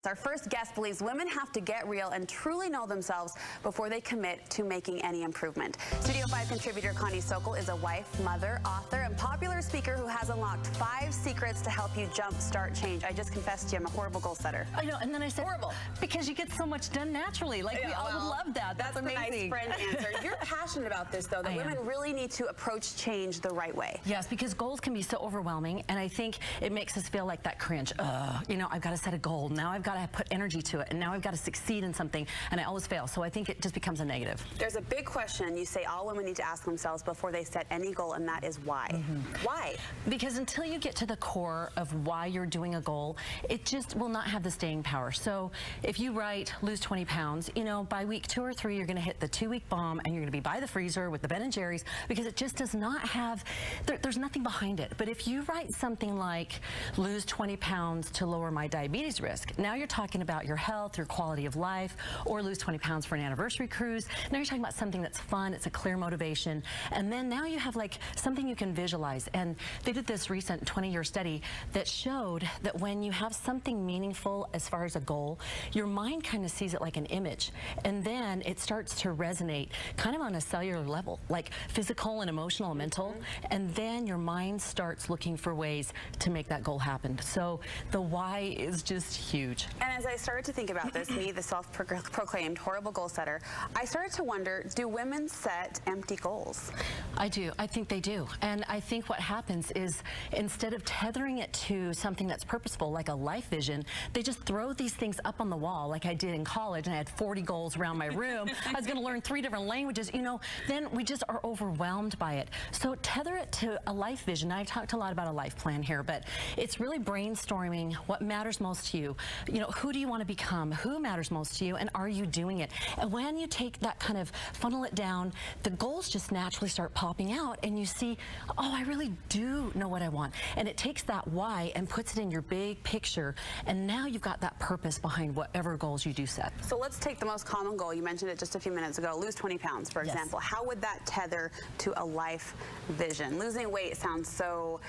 Our first guest believes women have to get real and truly know themselves before they commit to making any improvement. Studio 5 contributor Connie Sokol is a wife, mother, author, and popular speaker who has unlocked 5 secrets to help you jumpstart change. I just confessed to you, I'm a horrible goal setter. I know, and then I said, horrible, because you get so much done naturally. Like, we all would love that. That's amazing. Nice friend answer. You're passionate about this, though, that women really need to approach change the right way. Yes, because goals can be so overwhelming, and I think it makes us feel like that cringe. You know, I've got to set a goal. Now I've got to put energy to it, and now I've got to succeed in something, and I always fail. So I think it just becomes a negative. There's a big question you say all women need to ask themselves before they set any goal, and that is why. Why? Because until you get to the core of why you're doing a goal, it just will not have the staying power. So if you write lose 20 pounds, you know, by week 2 or 3, you're going to hit the 2-week bomb, and you're going to be by the freezer with the Ben & Jerry's, because it just does not have, there's nothing behind it. But if you write something like lose 20 pounds to lower my diabetes risk, now you're talking about your health, your quality of life, or lose 20 pounds for an anniversary cruise. Now you're talking about something that's fun, it's a clear motivation, and then now you have like something you can visualize. And they did this recent 20-year study that showed that when you have something meaningful as far as a goal, your mind kind of sees it like an image, and then it starts to resonate kind of on a cellular level, like physical and emotional and mental, and then your mind starts looking for ways to make that goal happen. So the why is just huge. And as I started to think about this, me, the self-proclaimed horrible goal setter, I started to wonder, do women set empty goals? I do. I think they do. And I think what happens is instead of tethering it to something that's purposeful, like a life vision, they just throw these things up on the wall, like I did in college, and I had 40 goals around my room. I was going to learn 3 different languages. You know, then we just are overwhelmed by it. So tether it to a life vision. I've talked a lot about a life plan here, but it's really brainstorming what matters most to you. You know, who do you want to become? Who matters most to you? And are you doing it? And when you take that kind of funnel it down, the goals just naturally start popping out, and you see, oh, I really do know what I want. And it takes that why and puts it in your big picture, and now you've got that purpose behind whatever goals you do set. So let's take the most common goal. You mentioned it just a few minutes ago, lose 20 pounds, for example. How would that tether to a life vision? Losing weight sounds so,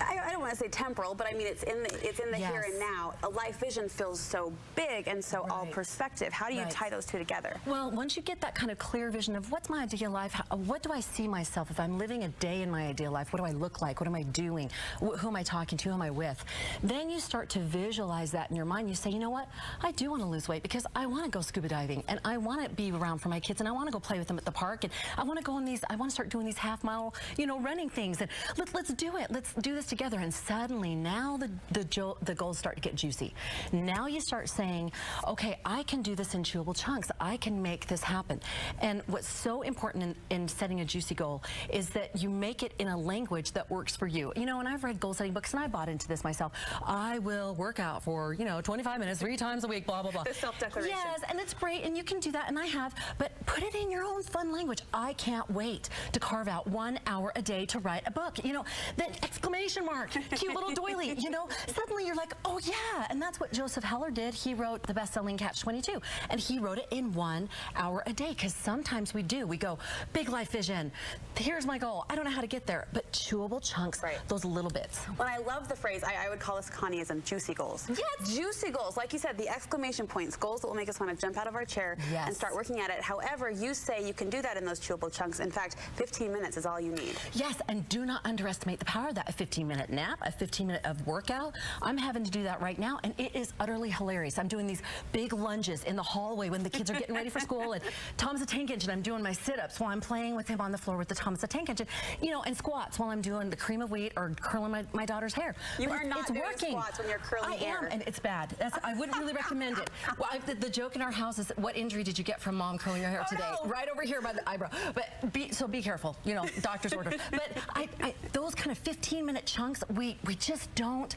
I don't want to say temporal, but I mean it's in the here and now. A life vision feels so big and so all perspective. How do you tie those two together? Well, once you get that kind of clear vision of what's my ideal life, what do I see myself if I'm living a day in my ideal life? What do I look like? What am I doing? Who am I talking to? Who am I with? Then you start to visualize that in your mind. You say, you know what? I do want to lose weight because I want to go scuba diving, and I want to be around for my kids, and I want to go play with them at the park, and I want to go on these, I want to start doing these half-mile, you know, running things, and let's do it. Let's do this together. And suddenly now the goals start to get juicy. Now you start saying, okay, I can do this in chewable chunks. I can make this happen. And what's so important in setting a juicy goal is that you make it in a language that works for you. You know, and I've read goal setting books, and I bought into this myself. I will work out for, you know, 25 minutes, 3 times a week, blah, blah, blah. The self-declaration. Yes, and it's great, and you can do that, and I have, but put it in your own fun language. I can't wait to carve out 1 hour a day to write a book. You know, that exclamation mark, cute little doily, you know, suddenly you're like, oh yeah, and that's what Joseph Heller did. He wrote the best-selling Catch-22, and he wrote it in 1 hour a day, because sometimes we go, big life vision, here's my goal, I don't know how to get there, but chewable chunks, those little bits. Well, I love the phrase, I would call this, Connie, as in juicy goals. Yes. Juicy goals, like you said, the exclamation points, goals that will make us want to jump out of our chair and start working at it. However, you say you can do that in those chewable chunks. In fact, 15 minutes is all you need. Yes, and do not underestimate the power of that. A 15-minute nap, a 15-minute of workout. I'm having to do that right now, and it is utterly hilarious. I'm doing these big lunges in the hallway when the kids are getting ready for school, and Tom's a tank engine. I'm doing my sit-ups while I'm playing with him on the floor with the Tom's a tank engine, you know, and squats while I'm doing the cream of wheat or curling my daughter's hair. You are not doing squats when you're curling hair. I am, and it's bad. I wouldn't really recommend it. Well, the joke in our house is, what injury did you get from mom curling your hair today? No. Right over here by the eyebrow. But be careful, you know, doctor's orders. But those kind of 15-minute chunks, we just don't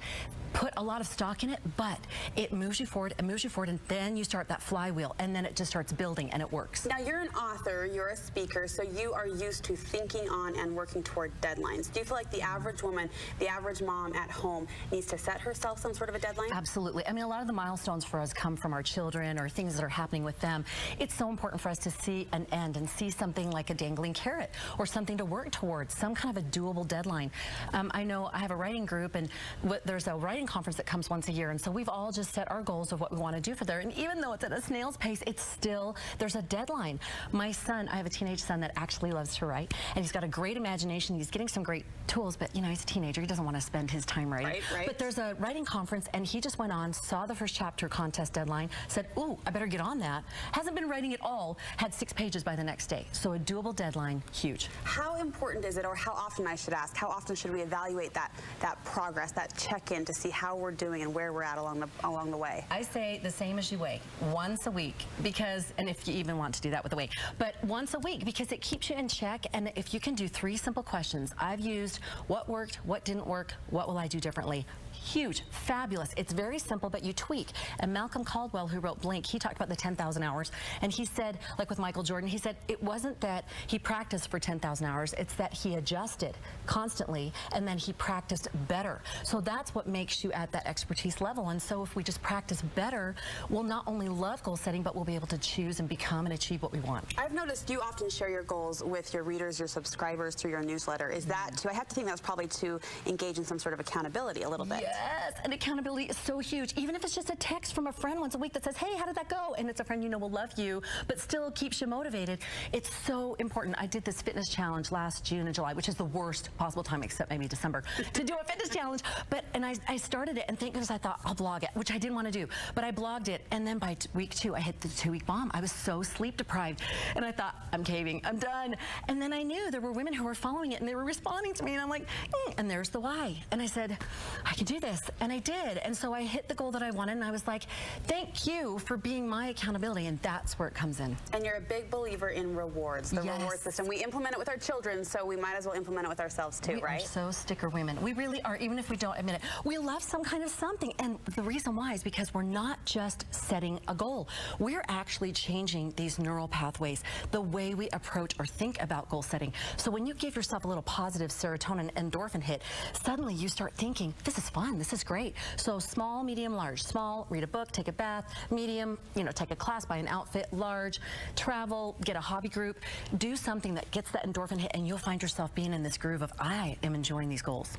put a lot of stock in it, but it moves you forward and moves you forward, and then you start that flywheel, and then it just starts building, and it works. Now, you're an author, you're a speaker, so you are used to thinking on and working toward deadlines. Do you feel like the average woman, the average mom at home needs to set herself some sort of a deadline? Absolutely. I mean, a lot of the milestones for us come from our children or things that are happening with them. It's so important for us to see an end and see something like a dangling carrot or something to work towards, some kind of a doable deadline. I know I have a writing group, and there's a writing conference that comes once a year, and so we've all just set our goals of what we want to do for there. And even though it's at a snail's pace, it's still, there's a deadline. My son, I have a teenage son that actually loves to write, and he's got a great imagination. He's getting some great tools, but you know, he's a teenager. He doesn't want to spend his time writing. Right. But there's a writing conference, and he just went on, saw the first chapter contest deadline, said, ooh, I better get on that. Hasn't been writing at all, had 6 pages by the next day. So a doable deadline, huge. How important is it, or how often, I should ask, how often should we evaluate that progress, that check-in to see how we're doing and where we're at along the way? I say the same as you weigh, once a week, because, and if you even want to do that with the weight, but once a week, because it keeps you in check. And if you can do 3 simple questions, I've used what worked, what didn't work, what will I do differently? Huge, fabulous. It's very simple, but you tweak. And Malcolm Caldwell, who wrote Blink, he talked about the 10,000 hours, and he said, like with Michael Jordan, he said it wasn't that he practiced for 10,000 hours, it's that he adjusted constantly, and then he practiced better. So that's what makes you at that expertise level. And so if we just practice better, we'll not only love goal setting, but we'll be able to choose and become and achieve what we want. I've noticed you often share your goals with your readers, your subscribers through your newsletter. Is that too? I have to think that's probably to engage in some sort of accountability a little bit. Yes, and accountability is so huge. Even if it's just a text from a friend once a week that says, hey, how did that go? And it's a friend you know will love you, but still keeps you motivated. It's so important. I did this fitness challenge last June and July, which is the worst possible time, except maybe December, to do a fitness challenge. And I started it, and thank goodness I thought, I'll blog it, which I didn't want to do. But I blogged it, and then by week 2, I hit the 2-week bomb. I was so sleep deprived, and I thought, I'm caving, I'm done. And then I knew there were women who were following it, and they were responding to me, and I'm like, and there's the why. And I said, I can do this. And I did. And so I hit the goal that I wanted, and I was like, thank you for being my accountability. And that's where it comes in. And you're a big believer in rewards, the reward system. We implement it with our children, so we might as well implement it with ourselves too, right? We are so sticker women. We really are, even if we don't admit it. We love some kind of something. And the reason why is because we're not just setting a goal. We're actually changing these neural pathways, the way we approach or think about goal setting. So when you give yourself a little positive serotonin endorphin hit, suddenly you start thinking, this is fun, this is great. So small, medium, large. Small, read a book, take a bath. Medium, you know, take a class, buy an outfit. Large, travel, get a hobby group. Do something that gets that endorphin hit, and you'll find yourself being in this groove of, I am enjoying these goals.